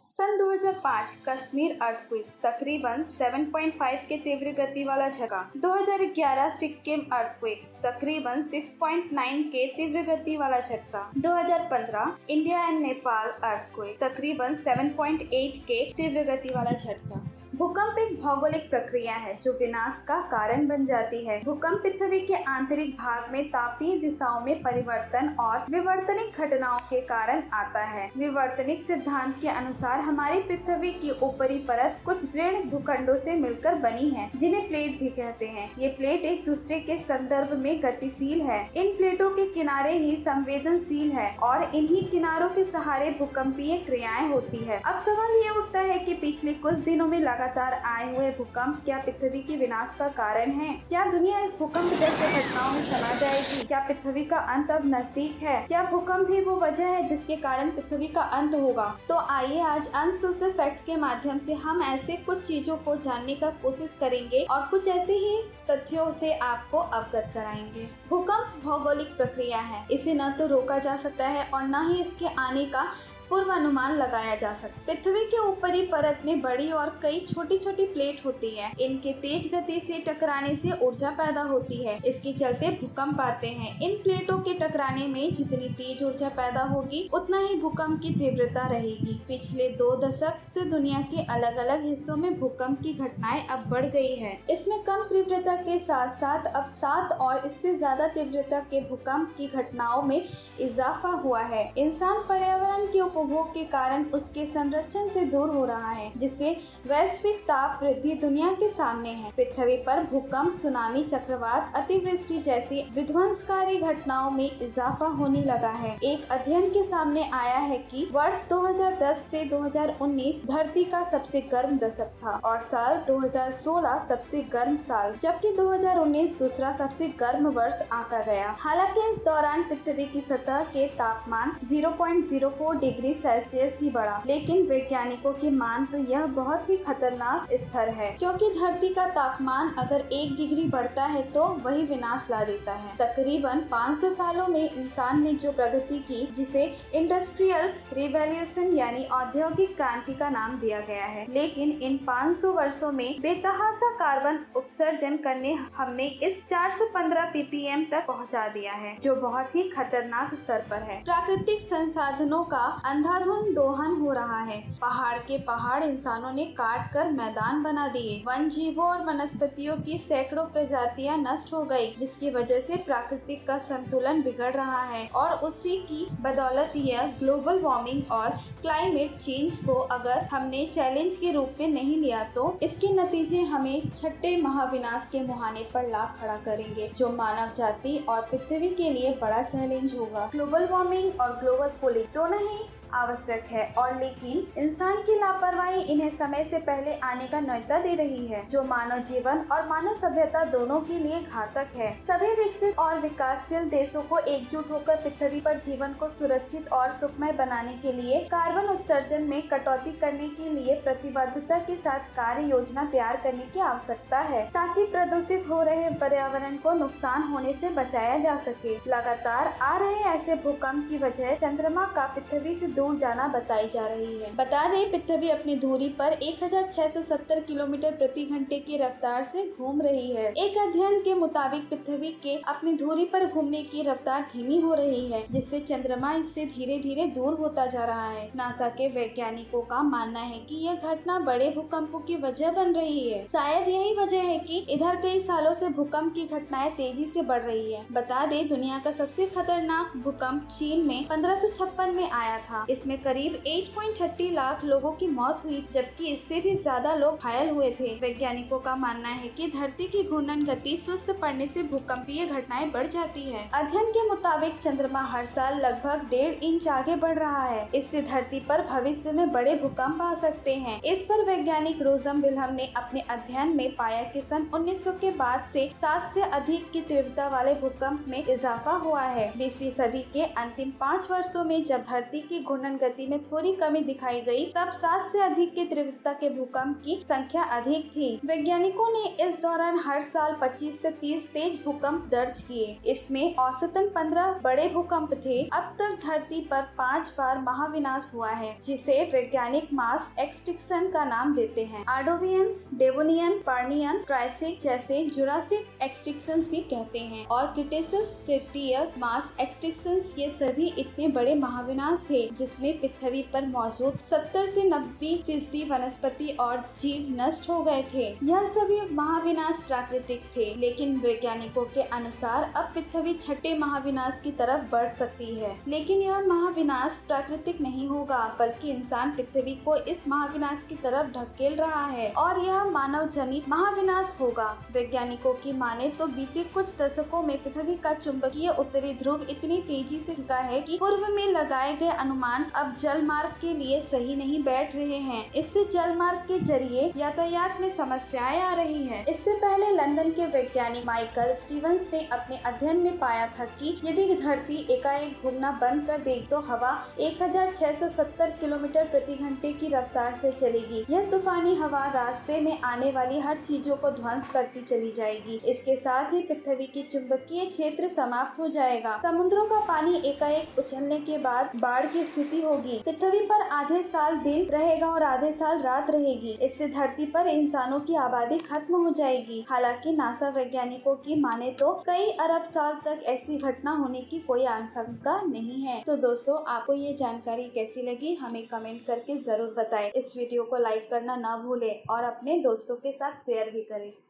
सन 2005 Kashmir earthquake तकरीबन 7.5 के तीव्र गति वाला झटका। 2011 सिक्किम अर्थक्वेक तकरीबन 6.9 के तीव्र गति वाला झटका। 2015 इंडिया एंड नेपाल अर्थक्वेक तकरीबन 7.8 के तीव्र गति वाला झटका। भूकंप एक भौगोलिक प्रक्रिया है जो विनाश का कारण बन जाती है। भूकंप पृथ्वी के आंतरिक भाग में तापीय दिशाओं में परिवर्तन और विवर्तनिक घटनाओं के कारण आता है। विवर्तनिक सिद्धांत के अनुसार हमारी पृथ्वी की ऊपरी परत कुछ दृढ़ भूखंडों से मिलकर बनी है, जिन्हें प्लेट भी कहते हैं। ये प्लेट एक दूसरे के संदर्भ में गतिशील है। इन प्लेटों के किनारे ही संवेदनशील है और इन्हीं किनारों के सहारे भूकंपीय क्रियाएं होती है। अब सवाल ये उठता है कि पिछले कुछ दिनों में लगातार आए हुए भूकंप क्या पृथ्वी के विनाश का कारण है? क्या दुनिया इस भूकंप जैसे घटनाओं में समा जाएगी? क्या पृथ्वी का अंत अब नजदीक है? क्या भूकंप ही वो वजह है जिसके कारण पृथ्वी का अंत होगा? तो आइए आज अनसोल्व फैक्ट के माध्यम से हम ऐसे कुछ चीजों को जानने का कोशिश करेंगे और कुछ ऐसे ही तथ्यों से आपको अवगत कराएंगे। भूकंप भौगोलिक प्रक्रिया है। इसे न तो रोका जा सकता है और न ही इसके आने का पूर्वानुमान लगाया जा सकता। पृथ्वी के ऊपरी परत में बड़ी और कई छोटी छोटी प्लेट होती है। इनके तेज गति से टकराने से ऊर्जा पैदा होती है। इसके चलते भूकंप आते हैं। इन प्लेटों के टकराने में जितनी तेज ऊर्जा पैदा होगी उतना ही भूकंप की तीव्रता रहेगी। पिछले 2 दशक से दुनिया के अलग अलग हिस्सों में भूकंप की घटनाएं अब बढ़ गई है। इसमें कम तीव्रता के साथ साथ अब 7 और इससे ज्यादा तीव्रता के भूकंप की घटनाओं में इजाफा हुआ है। इंसान पर्यावरण के उपभोग के कारण उसके संरक्षण से दूर हो रहा है, जिससे वैश्विक ताप वृद्धि दुनिया के सामने है। पृथ्वी पर भूकंप, सुनामी, चक्रवात, अतिवृष्टि जैसी विध्वंसकारी घटनाओं में इजाफा होने लगा है। एक अध्ययन के सामने आया है कि वर्ष 2010 से 2019 धरती का सबसे गर्म दशक था और साल 2016 सबसे गर्म साल, जबकि 2019 दूसरा सबसे गर्म वर्ष आंका गया। हालांकि इस दौरान पृथ्वी की सतह के तापमान 0.04 डिग्री सेल्सियस ही बढ़ा, लेकिन वैज्ञानिकों के मान तो यह बहुत ही खतरनाक स्तर है, क्योंकि धरती का तापमान अगर 1 डिग्री बढ़ता है तो वही विनाश ला देता है। तकरीबन 500 सालों में इंसान ने जो प्रगति की, जिसे इंडस्ट्रियल रिवॉल्यूशन यानी औद्योगिक क्रांति का नाम दिया गया है, लेकिन इन 500 वर्षों में बेतहाशा कार्बन उत्सर्जन करने हमने इस 415 ppm तक पहुंचा दिया है, जो बहुत ही खतरनाक स्तर पर है। प्राकृतिक संसाधनों का अंधाधुंध दोहन हो रहा है। पहाड़ के पहाड़ इंसानों ने काट कर मैदान बना दिए। वन जीवों और वनस्पतियों की सैकड़ों प्रजातियां नष्ट हो गई, जिसकी वजह से प्राकृतिक का संतुलन बिगड़ रहा है और उसी की बदौलत यह ग्लोबल वार्मिंग और क्लाइमेट चेंज को अगर हमने चैलेंज के रूप में नहीं लिया तो इसके नतीजे हमें छठे महाविनाश के मुहाने पर ला खड़ा करेंगे, जो मानव जाति और पृथ्वी के लिए बड़ा चैलेंज होगा। ग्लोबल वार्मिंग और ग्लोबल कूलिंग दोनों ही आवश्यक है, और लेकिन इंसान की लापरवाही इन्हें समय से पहले आने का न्योता दे रही है, जो मानव जीवन और मानव सभ्यता दोनों के लिए घातक है। सभी विकसित और विकासशील देशों को एकजुट होकर पृथ्वी पर जीवन को सुरक्षित और सुखमय बनाने के लिए कार्बन उत्सर्जन में कटौती करने के लिए प्रतिबद्धता के साथ कार्य योजना तैयार करने की आवश्यकता है, ताकि प्रदूषित हो रहे पर्यावरण को नुकसान होने से बचाया जा सके। लगातार आ रहे ऐसे भूकंप की वजह चंद्रमा का पृथ्वी से दूर जाना बताई जा रही है। बता दें, पृथ्वी अपनी दूरी पर 1670 किलोमीटर प्रति घंटे की रफ्तार से घूम रही है। एक अध्ययन के मुताबिक पृथ्वी के अपनी दूरी पर घूमने की रफ्तार धीमी हो रही है, जिससे चंद्रमा इससे धीरे धीरे दूर होता जा रहा है। नासा के वैज्ञानिकों का मानना है कि यह घटना बड़े भूकंपों की वजह बन रही है। शायद यही वजह है कि इधर कई सालों से भूकंप की घटनाएं तेजी से बढ़ रही है। बता दें, दुनिया का सबसे खतरनाक भूकंप चीन में 1556 में आया था। इसमें करीब 8.30 लाख लोगों की मौत हुई, जबकि इससे भी ज्यादा लोग घायल हुए थे। वैज्ञानिकों का मानना है कि धरती की घूर्णन गति सुस्त पड़ने से भूकंपीय घटनाएं बढ़ जाती है। अध्ययन के मुताबिक चंद्रमा हर साल लगभग 1.5 इंच आगे बढ़ रहा है। इससे धरती पर भविष्य में बड़े भूकंप आ सकते हैं। इस पर वैज्ञानिक रोजम विल्हम ने अपने अध्ययन में पाया कि सन 1900 के बाद से 7 से अधिक की तीव्रता वाले भूकंप में इजाफा हुआ है। 20वीं सदी के अंतिम 5 वर्षों में जब धरती की घूर्णन गति में थोड़ी कमी दिखाई गई, तब 7 से अधिक के तीव्रता के भूकंप की संख्या अधिक थी। वैज्ञानिकों ने इस दौरान हर साल 25 से 30 तेज भूकंप दर्ज किए। इसमें औसतन 15 बड़े भूकंप थे। अब तक धरती पर 5 बार महाविनाश हुआ है, जिसे वैज्ञानिक मास एक्सटिंक्शन का नाम देते हैं। आर्डोवियन, डेवोनियन, पर्नियन, ट्रायसिक जैसे जुरासिक एक्सटिंक्शंस भी कहते हैं, और क्रिटेशियस तृतीय मास एक्सटिंक्शंस, ये सभी इतने बड़े महाविनाश थे जिसमें पृथ्वी पर मौजूद 70 से 90% वनस्पति और जीव नष्ट हो गए थे। यह सभी महाविनाश प्राकृतिक थे, लेकिन वैज्ञानिकों के अनुसार अब पृथ्वी छठे महाविनाश की तरफ बढ़ सकती है। लेकिन यह महाविनाश प्राकृतिक नहीं होगा, बल्कि इंसान पृथ्वी को इस महाविनाश की तरफ ढकेल रहा है, और यह मानव जनित महाविनाश होगा। वैज्ञानिकों की माने तो बीते कुछ दशकों में पृथ्वी का चुंबकीय उत्तरी ध्रुव इतनी तेजी से खिसका है कि पूर्व में लगाए गए अनुमान अब जल मार्ग के लिए सही नहीं बैठ रहे हैं। इससे जल मार्ग के जरिए यातायात में समस्याएं आ रही है। इससे पहले लंदन के वैज्ञानिक माइकल स्टीवंस ने अपने अध्ययन में पाया था कि यदि धरती एकाएक घूमना बंद कर दे तो हवा 1670 किलोमीटर प्रति घंटे की रफ्तार से चलेगी। यह तूफानी हवा रास्ते में आने वाली हर चीजों को ध्वंस करती चली जाएगी। इसके साथ ही पृथ्वी की चुंबकीय क्षेत्र समाप्त हो जाएगा। समुद्रों का पानी एकाएक उछलने के बाद बाढ़ की स्थिति होगी। पृथ्वी पर आधे साल दिन रहेगा और आधे साल रात रहेगी। इससे धरती पर इंसानों की आबादी खत्म हो जाएगी। हालांकि नासा वैज्ञानिकों की माने तो कई अरब साल तक ऐसी घटना होने की कोई आशंका नहीं है। तो दोस्तों, आपको ये जानकारी कैसी लगी हमें कमेंट करके जरूर बताएं। इस वीडियो को लाइक करना ना भूलें और अपने दोस्तों के साथ शेयर भी करें।